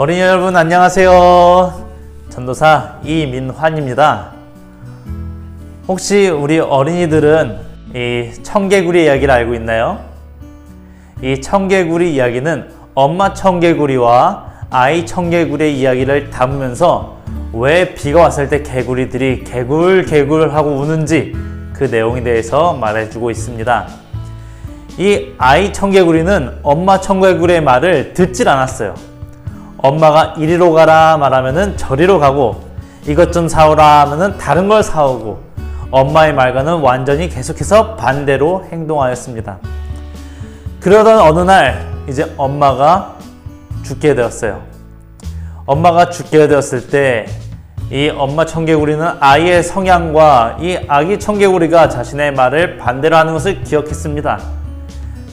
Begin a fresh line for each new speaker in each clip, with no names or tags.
어린이 여러분 안녕하세요. 전도사 이민환입니다. 혹시 우리 어린이들은 이 청개구리 이야기를 알고 있나요? 이 청개구리 이야기는 엄마 청개구리와 아이 청개구리의 이야기를 담으면서 왜 비가 왔을 때 개구리들이 개굴개굴 하고 우는지 그 내용에 대해서 말해주고 있습니다. 이 아이 청개구리는 엄마 청개구리의 말을 듣질 않았어요. 엄마가 이리로 가라 말하면은 저리로 가고 이것 좀 사오라 하면은 다른 걸 사오고 엄마의 말과는 완전히 계속해서 반대로 행동하였습니다. 그러던 어느 날 이제 엄마가 죽게 되었어요. 엄마가 죽게 되었을 때 이 엄마 청개구리는 아이의 성향과 이 아기 청개구리가 자신의 말을 반대로 하는 것을 기억했습니다.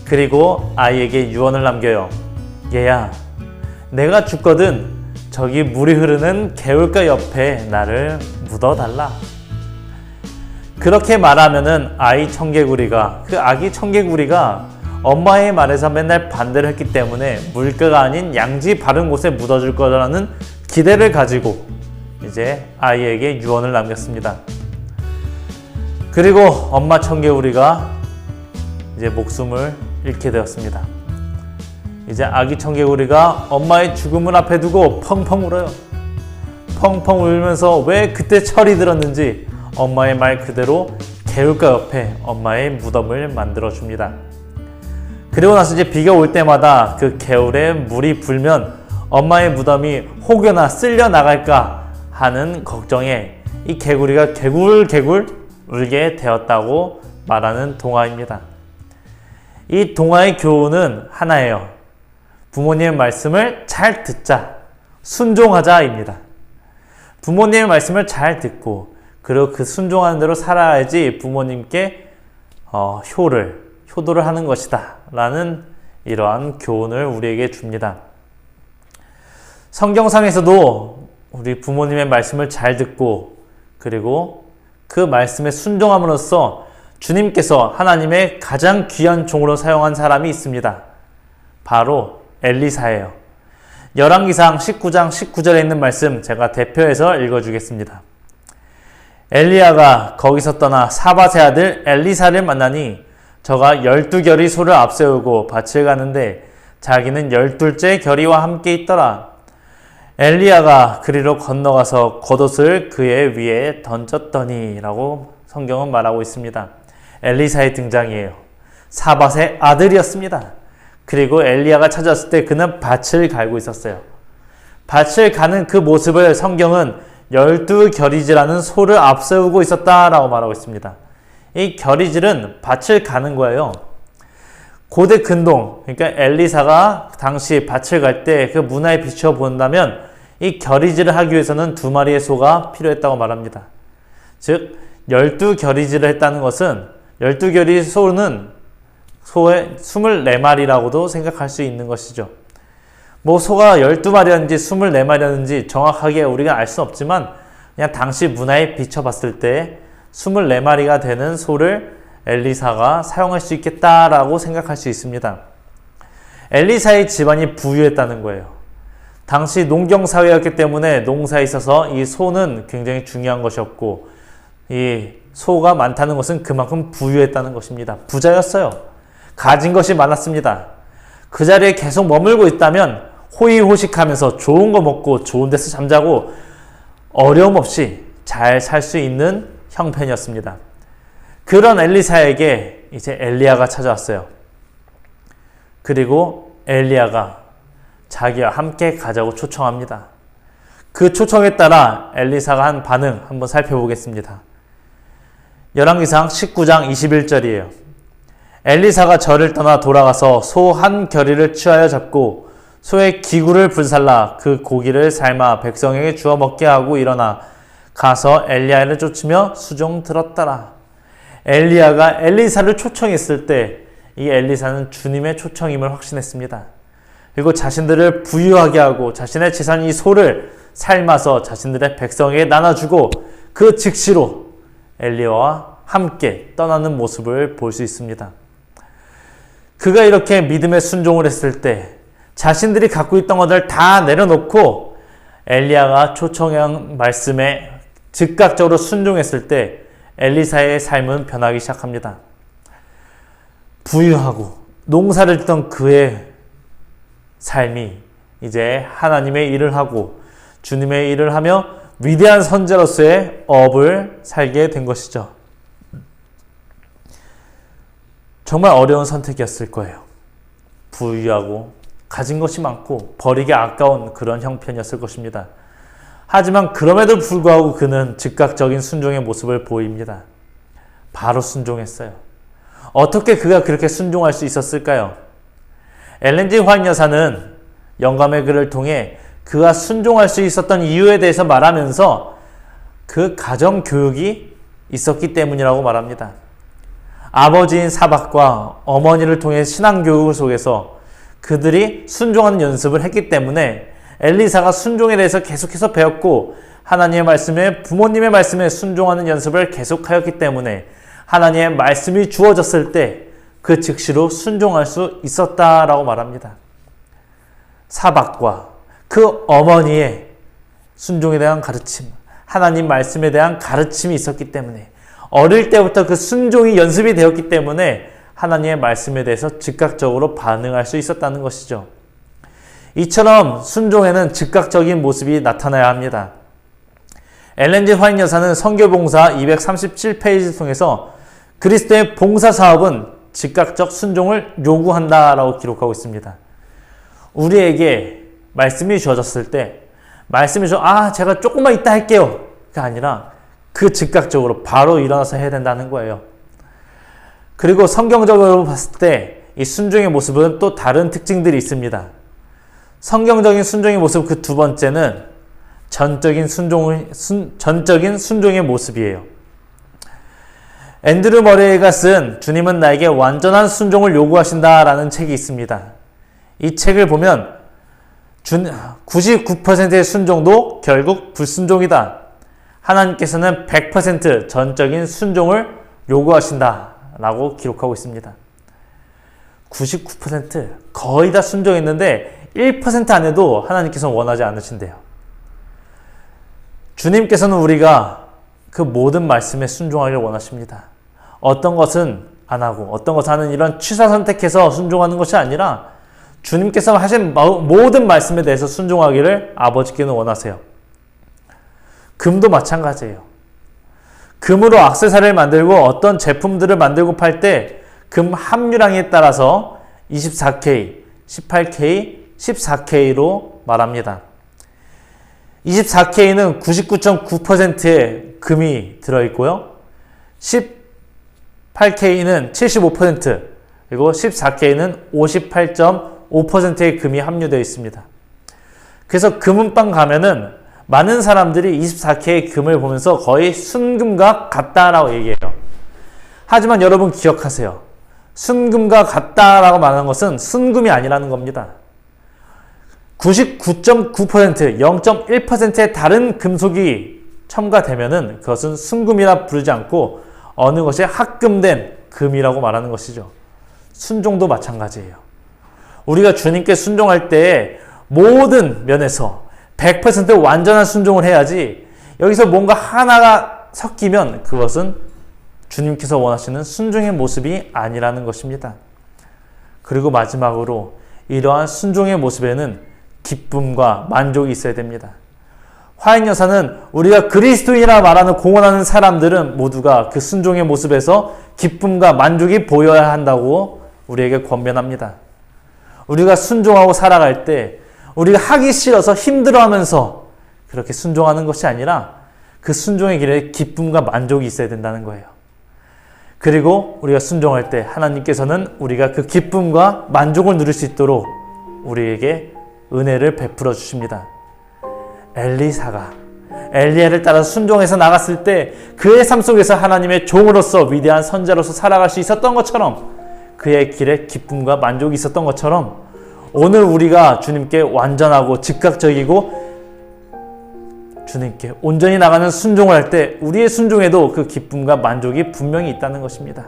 그리고 아이에게 유언을 남겨요. 얘야, 내가 죽거든 저기 물이 흐르는 개울가 옆에 나를 묻어달라. 그렇게 말하면은 아이 청개구리가, 그 아기 청개구리가 엄마의 말에서 맨날 반대를 했기 때문에 물가가 아닌 양지 바른 곳에 묻어줄 거라는 기대를 가지고 이제 아이에게 유언을 남겼습니다. 그리고 엄마 청개구리가 이제 목숨을 잃게 되었습니다. 이제 아기 청개구리가 엄마의 죽음을 앞에 두고 펑펑 울어요. 펑펑 울면서 왜 그때 철이 들었는지 엄마의 말 그대로 개울가 옆에 엄마의 무덤을 만들어 줍니다. 그리고 나서 이제 비가 올 때마다 그 개울에 물이 불면 엄마의 무덤이 혹여나 쓸려 나갈까 하는 걱정에 이 개구리가 개굴개굴 울게 되었다고 말하는 동화입니다. 이 동화의 교훈은 하나예요. 부모님의 말씀을 잘 듣자, 순종하자입니다. 부모님의 말씀을 잘 듣고 그리고 그 순종하는 대로 살아야지 부모님께 효도를 하는 것이다 라는 이러한 교훈을 우리에게 줍니다. 성경상에서도 우리 부모님의 말씀을 잘 듣고 그리고 그 말씀에 순종함으로써 주님께서 하나님의 가장 귀한 종으로 사용한 사람이 있습니다. 바로 엘리사예요. 열왕기상 19장 19절에 있는 말씀 제가 대표해서 읽어주겠습니다. 엘리야가 거기서 떠나 사밧의 아들 엘리사를 만나니 저가 12결의 소를 앞세우고 밭을 가는데 자기는 12째 결의와 함께 있더라. 엘리야가 그리로 건너가서 겉옷을 그의 위에 던졌더니 라고 성경은 말하고 있습니다. 엘리사의 등장이에요. 사밧의 아들이었습니다. 그리고 엘리야가 찾아왔을 때 그는 밭을 갈고 있었어요. 밭을 가는 그 모습을 성경은 12겨리지라는 소를 앞세우고 있었다라고 말하고 있습니다. 이 겨리질은 밭을 가는 거예요. 고대 근동, 그러니까 엘리사가 당시 밭을 갈 때 그 문화에 비추어 본다면 이 겨리질을 하기 위해서는 2마리의 소가 필요했다고 말합니다. 즉 12겨리질을 했다는 것은 12겨리 소는 소의 24마리라고도 생각할 수 있는 것이죠. 뭐 소가 12마리였는지 24마리였는지 정확하게 우리가 알 수는 없지만 그냥 당시 문화에 비춰봤을 때 24마리가 되는 소를 엘리사가 사용할 수 있겠다라고 생각할 수 있습니다. 엘리사의 집안이 부유했다는 거예요. 당시 농경사회였기 때문에 농사에 있어서 이 소는 굉장히 중요한 것이었고 이 소가 많다는 것은 그만큼 부유했다는 것입니다. 부자였어요. 가진 것이 많았습니다. 그 자리에 계속 머물고 있다면 호의호식하면서 좋은 거 먹고 좋은 데서 잠자고 어려움 없이 잘 살 수 있는 형편이었습니다. 그런 엘리사에게 이제 엘리야가 찾아왔어요. 그리고 엘리야가 자기와 함께 가자고 초청합니다. 그 초청에 따라 엘리사가 한 반응 한번 살펴보겠습니다. 열왕기상 19장 21절이에요. 엘리사가 절을 떠나 돌아가서 소 한 겨리를 취하여 잡고 소의 기구를 불살라 그 고기를 삶아 백성에게 주어 먹게 하고 일어나 가서 엘리야를 쫓으며 수종 들었더라. 엘리야가 엘리사를 초청했을 때 이 엘리사는 주님의 초청임을 확신했습니다. 그리고 자신들을 부유하게 하고 자신의 재산 이 소를 삶아서 자신들의 백성에게 나눠주고 그 즉시로 엘리야와 함께 떠나는 모습을 볼 수 있습니다. 그가 이렇게 믿음의 순종을 했을 때 자신들이 갖고 있던 것을 다 내려놓고 엘리야가 초청한 말씀에 즉각적으로 순종했을 때 엘리사의 삶은 변하기 시작합니다. 부유하고 농사를 짓던 그의 삶이 이제 하나님의 일을 하고 주님의 일을 하며 위대한 선지자로서의 업을 살게 된 것이죠. 정말 어려운 선택이었을 거예요. 부유하고 가진 것이 많고 버리기 아까운 그런 형편이었을 것입니다. 하지만 그럼에도 불구하고 그는 즉각적인 순종의 모습을 보입니다. 바로 순종했어요. 어떻게 그가 그렇게 순종할 수 있었을까요? 엘렌 G. 화이트 여사는 영감의 글을 통해 그가 순종할 수 있었던 이유에 대해서 말하면서 그 가정 교육이 있었기 때문이라고 말합니다. 아버지인 사박과 어머니를 통해 신앙 교육 속에서 그들이 순종하는 연습을 했기 때문에 엘리사가 순종에 대해서 계속해서 배웠고 하나님의 말씀에 부모님의 말씀에 순종하는 연습을 계속하였기 때문에 하나님의 말씀이 주어졌을 때 그 즉시로 순종할 수 있었다라고 말합니다. 사박과 그 어머니의 순종에 대한 가르침, 하나님 말씀에 대한 가르침이 있었기 때문에 어릴 때부터 그 순종이 연습이 되었기 때문에 하나님의 말씀에 대해서 즉각적으로 반응할 수 있었다는 것이죠. 이처럼 순종에는 즉각적인 모습이 나타나야 합니다. 엘렌 G. 화이트 여사는 선교봉사 237페이지를 통해서 그리스도의 봉사사업은 즉각적 순종을 요구한다라고 기록하고 있습니다. 우리에게 말씀이 주어졌을 때 제가 조금만 이따 할게요 가 아니라 그 즉각적으로 바로 일어나서 해야 된다는 거예요. 그리고 성경적으로 봤을 때 이 순종의 모습은 또 다른 특징들이 있습니다. 성경적인 순종의 모습 그 두 번째는 전적인 순종의 모습이에요. 앤드류 머레이가 쓴 주님은 나에게 완전한 순종을 요구하신다라는 책이 있습니다. 이 책을 보면 99%의 순종도 결국 불순종이다. 하나님께서는 100% 전적인 순종을 요구하신다라고 기록하고 있습니다. 99% 거의 다 순종했는데 1% 안에도 하나님께서는 원하지 않으신대요. 주님께서는 우리가 그 모든 말씀에 순종하기를 원하십니다. 어떤 것은 안 하고 어떤 것은 하는 이런 취사 선택해서 순종하는 것이 아니라 주님께서 하신 모든 말씀에 대해서 순종하기를 아버지께는 원하세요. 금도 마찬가지예요. 금으로 액세서리를 만들고 어떤 제품들을 만들고 팔 때 금 함유량에 따라서 24K, 18K, 14K로 말합니다. 24K는 99.9%의 금이 들어있고요. 18K는 75%, 그리고 14K는 58.5%의 금이 함유되어 있습니다. 그래서 금은방 가면은 많은 사람들이 24K의 금을 보면서 거의 순금과 같다라고 얘기해요. 하지만 여러분 기억하세요. 순금과 같다라고 말하는 것은 순금이 아니라는 겁니다. 99.9%, 0.1%의 다른 금속이 첨가되면은 그것은 순금이라 부르지 않고 어느 것이 합금된 금이라고 말하는 것이죠. 순종도 마찬가지예요. 우리가 주님께 순종할 때 모든 면에서 100% 완전한 순종을 해야지 여기서 뭔가 하나가 섞이면 그것은 주님께서 원하시는 순종의 모습이 아니라는 것입니다. 그리고 마지막으로 이러한 순종의 모습에는 기쁨과 만족이 있어야 됩니다. 화이트 여사는 우리가 그리스도인이라 말하는 공언하는 사람들은 모두가 그 순종의 모습에서 기쁨과 만족이 보여야 한다고 우리에게 권면합니다. 우리가 순종하고 살아갈 때 우리가 하기 싫어서 힘들어하면서 그렇게 순종하는 것이 아니라 그 순종의 길에 기쁨과 만족이 있어야 된다는 거예요. 그리고 우리가 순종할 때 하나님께서는 우리가 그 기쁨과 만족을 누릴 수 있도록 우리에게 은혜를 베풀어 주십니다. 엘리사가 엘리야를 따라 순종해서 나갔을 때 그의 삶 속에서 하나님의 종으로서 위대한 선지자로서 살아갈 수 있었던 것처럼 그의 길에 기쁨과 만족이 있었던 것처럼 오늘 우리가 주님께 완전하고 즉각적이고 주님께 온전히 나가는 순종을 할 때 우리의 순종에도 그 기쁨과 만족이 분명히 있다는 것입니다.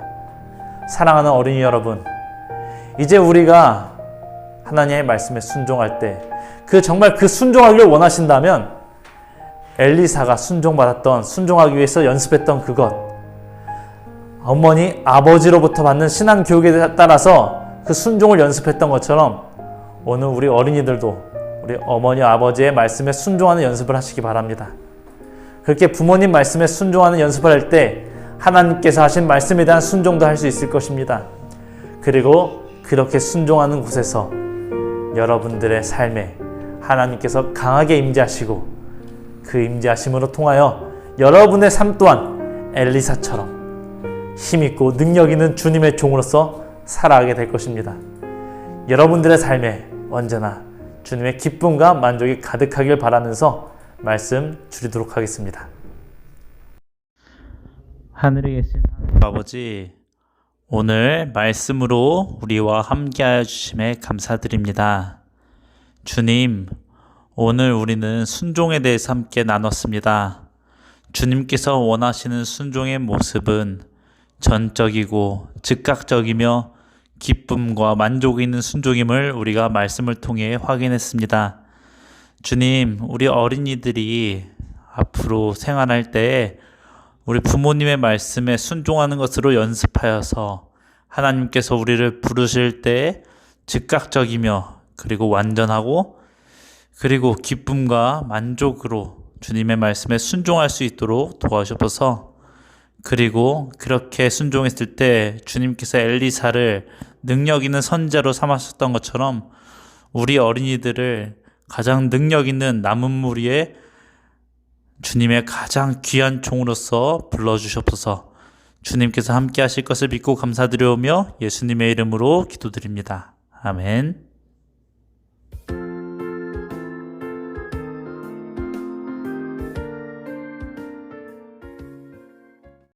사랑하는 어린이 여러분, 이제 우리가 하나님의 말씀에 순종할 때 정말 그 순종하기를 원하신다면 엘리사가 순종하기 위해서 연습했던 그것, 어머니, 아버지로부터 받는 신앙 교육에 따라서 그 순종을 연습했던 것처럼 오늘 우리 어린이들도 우리 어머니, 아버지의 말씀에 순종하는 연습을 하시기 바랍니다. 그렇게 부모님 말씀에 순종하는 연습을 할 때 하나님께서 하신 말씀에 대한 순종도 할 수 있을 것입니다. 그리고 그렇게 순종하는 곳에서 여러분들의 삶에 하나님께서 강하게 임재하시고 그 임재하심으로 통하여 여러분의 삶 또한 엘리사처럼 힘있고 능력 있는 주님의 종으로서 살아가게 될 것입니다. 여러분들의 삶에 언제나 주님의 기쁨과 만족이 가득하길 바라면서 말씀 줄이도록 하겠습니다. 하늘에 계신 하나님 아버지, 오늘 말씀으로 우리와 함께하여 주심에 감사드립니다. 주님, 오늘 우리는 순종에 대해서 함께 나눴습니다. 주님께서 원하시는 순종의 모습은 전적이고 즉각적이며 기쁨과 만족이 있는 순종임을 우리가 말씀을 통해 확인했습니다. 주님, 우리 어린이들이 앞으로 생활할 때 우리 부모님의 말씀에 순종하는 것으로 연습하여서 하나님께서 우리를 부르실 때 즉각적이며 그리고 완전하고 그리고 기쁨과 만족으로 주님의 말씀에 순종할 수 있도록 도와주셔서, 그리고 그렇게 순종했을 때 주님께서 엘리사를 능력 있는 선지자로 삼으셨던 것처럼 우리 어린이들을 가장 능력 있는 남은 무리에 주님의 가장 귀한 종으로서 불러주셔서 주님께서 함께 하실 것을 믿고 감사드려오며 예수님의 이름으로 기도드립니다. 아멘.